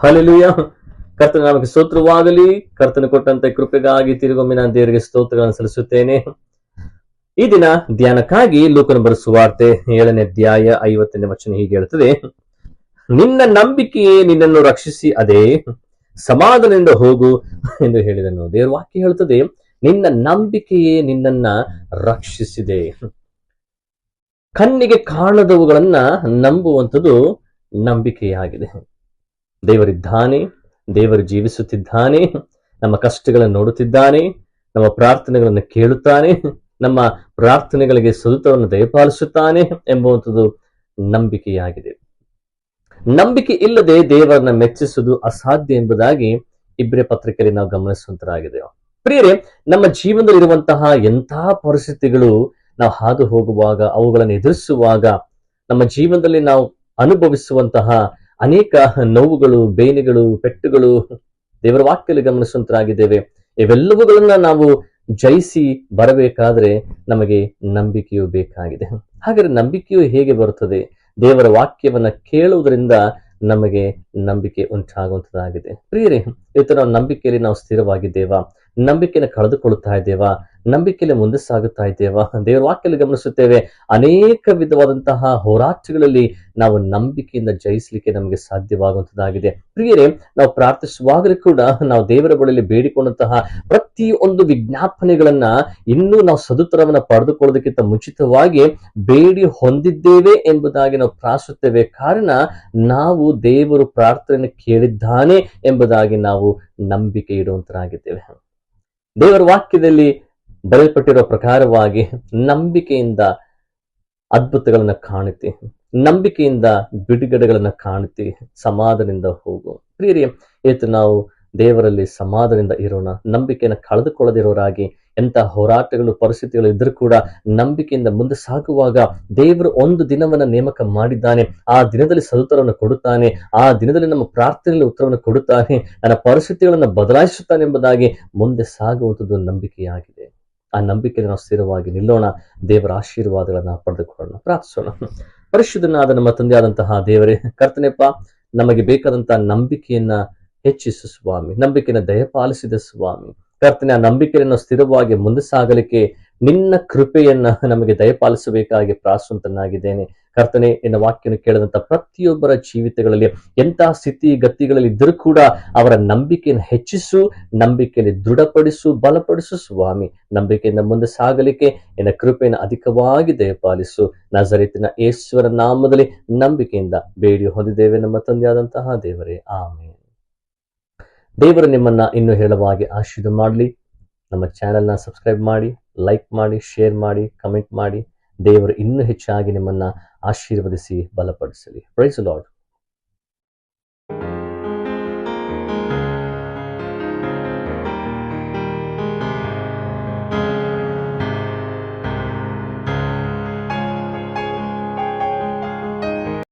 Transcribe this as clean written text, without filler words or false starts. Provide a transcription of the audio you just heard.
Hallelujah. ಕರ್ತನ ನಾಮಕ್ಕೆ ಸ್ತೋತ್ರವಾಗಲಿ. ಕರ್ತನ ಕೊಟ್ಟಂತೆ ಕೃಪೆಗಾಗಿ ತಿರುಗೊಮ್ಮೆ ನಾನು ದೇವರಿಗೆ ಸ್ತೋತ್ರಗಳನ್ನು ಸಲ್ಲಿಸುತ್ತೇನೆ. ಈ ದಿನ ಧ್ಯಾನಕ್ಕಾಗಿ ಲೂಕನ ಬರೆದ ಸುವಾರ್ತೆ 7ನೇ ಅಧ್ಯಾಯ 50ನೇ ವಚನ ಹೀಗೆ ಹೇಳ್ತದೆ: ನಿನ್ನ ನಂಬಿಕೆಯೇ ನಿನ್ನನ್ನು ರಕ್ಷಿಸಿ ಅದೇ, ಸಮಾಧಾನದಿಂದ ಹೋಗು ಎಂದು ಹೇಳಿದನು. ದೇವರ ವಾಕ್ಯ ಹೇಳ್ತದೆ, ನಿನ್ನ ನಂಬಿಕೆಯೇ ನಿನ್ನನ್ನ ರಕ್ಷಿಸಿದೆ. ಕಣ್ಣಿಗೆ ಕಾಣದವುಗಳನ್ನ ನಂಬುವಂಥದ್ದು ನಂಬಿಕೆಯಾಗಿದೆ. ದೇವರಿದ್ದಾನೆ, ದೇವರು ಜೀವಿಸುತ್ತಿದ್ದಾನೆ, ನಮ್ಮ ಕಷ್ಟಗಳನ್ನು ನೋಡುತ್ತಿದ್ದಾನೆ, ನಮ್ಮ ಪ್ರಾರ್ಥನೆಗಳನ್ನು ಕೇಳುತ್ತಾನೆ, ನಮ್ಮ ಪ್ರಾರ್ಥನೆಗಳಿಗೆ ಸದುತ್ತರವನ್ನು ದಯಪಾಲಿಸುತ್ತಾನೆ ಎಂಬುವಂಥದ್ದು ನಂಬಿಕೆಯಾಗಿದೆ. ನಂಬಿಕೆ ಇಲ್ಲದೆ ದೇವರನ್ನ ಮೆಚ್ಚಿಸುವುದು ಅಸಾಧ್ಯ ಎಂಬುದಾಗಿ ಇಬ್ರಿಯ ಪತ್ರಿಕೆಯಲ್ಲಿ ನಾವು ಗಮನಿಸುವಂತರಾಗಿದೆ. ಪ್ರಿಯರೇ, ನಮ್ಮ ಜೀವನದಲ್ಲಿ ಇರುವಂತಹ ಎಂತಹ ಪರಿಸ್ಥಿತಿಗಳು ನಾವು ಹಾದು ಹೋಗುವಾಗ, ಅವುಗಳನ್ನು ಎದುರಿಸುವಾಗ, ನಮ್ಮ ಜೀವನದಲ್ಲಿ ನಾವು ಅನುಭವಿಸುವಂತಹ ಅನೇಕ ನೋವುಗಳು, ಬೇನೆಗಳು, ಪೆಟ್ಟುಗಳು ದೇವರ ವಾಕ್ಯದಲ್ಲಿ ಗಮನಿಸುವಂತರಾಗಿದ್ದೇವೆ. ಇವೆಲ್ಲವುಗಳನ್ನ ನಾವು ಜಯಿಸಿ ಬರಬೇಕಾದ್ರೆ ನಮಗೆ ನಂಬಿಕೆಯು ಬೇಕಾಗಿದೆ. ಹಾಗಾದ್ರೆ ನಂಬಿಕೆಯು ಹೇಗೆ ಬರುತ್ತದೆ? ದೇವರ ವಾಕ್ಯವನ್ನ ಕೇಳುವುದರಿಂದ ನಮಗೆ ನಂಬಿಕೆ ಉಂಟಾಗುವಂತದ್ದಾಗಿದೆ. ಪ್ರಿಯರೇ, ಇವತ್ತು ನಾವು ನಂಬಿಕೆಯಲ್ಲಿ ನಾವು ಸ್ಥಿರವಾಗಿದ್ದೇವಾ? ನಂಬಿಕೆಯನ್ನು ಕಳೆದುಕೊಳ್ಳುತ್ತಾ ಇದ್ದೇವಾ? ನಂಬಿಕೆಯಲ್ಲಿ ಮುಂದೆ ಸಾಗುತ್ತಾ ಇದ್ದೇವಾ? ದೇವರ ವಾಕ್ಯದಲ್ಲಿ ಗಮನಿಸುತ್ತೇವೆ, ಅನೇಕ ವಿಧವಾದಂತಹ ಹೋರಾಟಗಳಲ್ಲಿ ನಾವು ನಂಬಿಕೆಯಿಂದ ಜಯಿಸಲಿಕ್ಕೆ ನಮಗೆ ಸಾಧ್ಯವಾಗುವಂತದ್ದಾಗಿದೆ. ಪ್ರಿಯರೇ, ನಾವು ಪ್ರಾರ್ಥಿಸುವಾಗಲೂ ಕೂಡ ನಾವು ದೇವರ ಬಳಿಯಲ್ಲಿ ಬೇಡಿಕೊಂಡಂತಹ ಪ್ರತಿಯೊಂದು ವಿಜ್ಞಾಪನೆಗಳನ್ನ ಇನ್ನೂ ನಾವು ಸದುತ್ತರವನ್ನ ಪಡೆದುಕೊಳ್ಳೋದಕ್ಕಿಂತ ಮುಂಚಿತವಾಗಿ ಬೇಡಿ ಹೊಂದಿದ್ದೇವೆ ಎಂಬುದಾಗಿ ನಾವು ಪ್ರಾರ್ಥಿಸುತ್ತೇವೆ. ಕಾರಣ ನಾವು ದೇವರು ಪ್ರಾರ್ಥನೆಯನ್ನು ಕೇಳಿದ್ದಾನೆ ಎಂಬುದಾಗಿ ನಾವು ನಂಬಿಕೆ ಇಡುವಂತರಾಗಿದ್ದೇವೆ. ದೇವರ ವಾಕ್ಯದಲ್ಲಿ ಬರೆಯಲ್ಪಟ್ಟಿರುವ ಪ್ರಕಾರವಾಗಿ ನಂಬಿಕೆಯಿಂದ ಅದ್ಭುತಗಳನ್ನ ಕಾಣುತ್ತೆ, ನಂಬಿಕೆಯಿಂದ ಬಿಡುಗಡೆಗಳನ್ನ ಕಾಣುತ್ತೆ. ಸಮಾಧಾನದಿಂದ ಹೋಗು. ಪ್ರಿಯರೇ, ಇವತ್ತು ನಾವು ದೇವರಲ್ಲಿ ಸಮಾಧಾನದಿಂದ ಇರೋಣ. ನಂಬಿಕೆಯನ್ನು ಕಳೆದುಕೊಳ್ಳದಿರೋರಾಗಿ, ಎಂತ ಹೋರಾಟಗಳು, ಪರಿಸ್ಥಿತಿಗಳು ಇದ್ರೂ ಕೂಡ ನಂಬಿಕೆಯಿಂದ ಮುಂದೆ ಸಾಗುವಾಗ ದೇವರು ಒಂದು ದಿನವನ್ನ ನೇಮಕ ಮಾಡಿದ್ದಾನೆ. ಆ ದಿನದಲ್ಲಿ ಸದುತ್ತರವನ್ನು ಕೊಡುತ್ತಾನೆ. ಆ ದಿನದಲ್ಲಿ ನಮ್ಮ ಪ್ರಾರ್ಥನೆಯಲ್ಲಿ ಉತ್ತರವನ್ನು ಕೊಡುತ್ತಾನೆ. ನನ್ನ ಪರಿಸ್ಥಿತಿಗಳನ್ನು ಬದಲಾಯಿಸುತ್ತಾನೆ ಎಂಬುದಾಗಿ ಮುಂದೆ ಸಾಗುವಂಥದ್ದು ನಂಬಿಕೆಯಾಗಿದೆ. ಆ ನಂಬಿಕೆಯಲ್ಲಿ ನಾವು ಸ್ಥಿರವಾಗಿ ನಿಲ್ಲೋಣ. ದೇವರ ಆಶೀರ್ವಾದಗಳನ್ನ ಪಡೆದುಕೊಳ್ಳೋಣ. ಪ್ರಾರ್ಥಿಸೋಣ. ಪರಿಶುದ್ಧನಾದ ನಮ್ಮ ತಂದೆಯಾದಂತಹ ದೇವರೇ, ಕರ್ತನೆಪ್ಪ, ನಮಗೆ ಬೇಕಾದಂತಹ ನಂಬಿಕೆಯನ್ನ ಹೆಚ್ಚಿಸು ಸ್ವಾಮಿ. ನಂಬಿಕೆಯನ್ನು ದಯಪಾಲಿಸಿದ ಸ್ವಾಮಿ. ಕರ್ತನೆ, ಆ ನಂಬಿಕೆಯನ್ನು ಸ್ಥಿರವಾಗಿ ಮುಂದೆ ಸಾಗಲಿಕ್ಕೆ ನಿನ್ನ ಕೃಪೆಯನ್ನ ನಮಗೆ ದಯಪಾಲಿಸಬೇಕಾಗಿ ಪ್ರಾರ್ಥಿಸುವಂತನಾಗಿದ್ದೇನೆ. ಕರ್ತನೆ, ನಿನ್ನ ವಾಕ್ಯವನ್ನು ಕೇಳಿದಂತ ಪ್ರತಿಯೊಬ್ಬರ ಜೀವಿತಗಳಲ್ಲಿ ಎಂತಹ ಸ್ಥಿತಿ ಗತಿಗಳಲ್ಲಿ ಇದ್ದರೂ ಕೂಡ ಅವರ ನಂಬಿಕೆಯನ್ನು ಹೆಚ್ಚಿಸು, ನಂಬಿಕೆಯಲ್ಲಿ ದೃಢಪಡಿಸು, ಬಲಪಡಿಸು ಸ್ವಾಮಿ. ನಂಬಿಕೆಯಿಂದ ಮುಂದೆ ಸಾಗಲಿಕ್ಕೆ ನಿನ್ನ ಕೃಪೆಯನ್ನು ಅಧಿಕವಾಗಿ ದಯಪಾಲಿಸು. ನಜರೇತಿನ ಯೇಸುವಿನ ನಾಮದಲ್ಲಿ ನಂಬಿಕೆಯಿಂದ ಬೇಡಿ ಹೊಂದಿದ್ದೇವೆ ನಮ್ಮ ತಂದೆಯಾದಂತಹ ದೇವರೇ, ಆಮೆನ್. ದೇವರು ನಿಮ್ಮನ್ನ ಇನ್ನೂ ಹೇಳುವಾಗಿ ಆಶೀರ್ವಾದ ಮಾಡಲಿ. ನಮ್ಮ ಚಾನೆಲ್ನ ಸಬ್ಸ್ಕ್ರೈಬ್ ಮಾಡಿ, ಲೈಕ್ ಮಾಡಿ, ಶೇರ್ ಮಾಡಿ, ಕಮೆಂಟ್ ಮಾಡಿ. ದೇವರು ಇನ್ನೂ ಹೆಚ್ಚಾಗಿ ನಿಮ್ಮನ್ನ ಆಶೀರ್ವದಿಸಿ ಬಲಪಡಿಸಲಿ. Price the lord.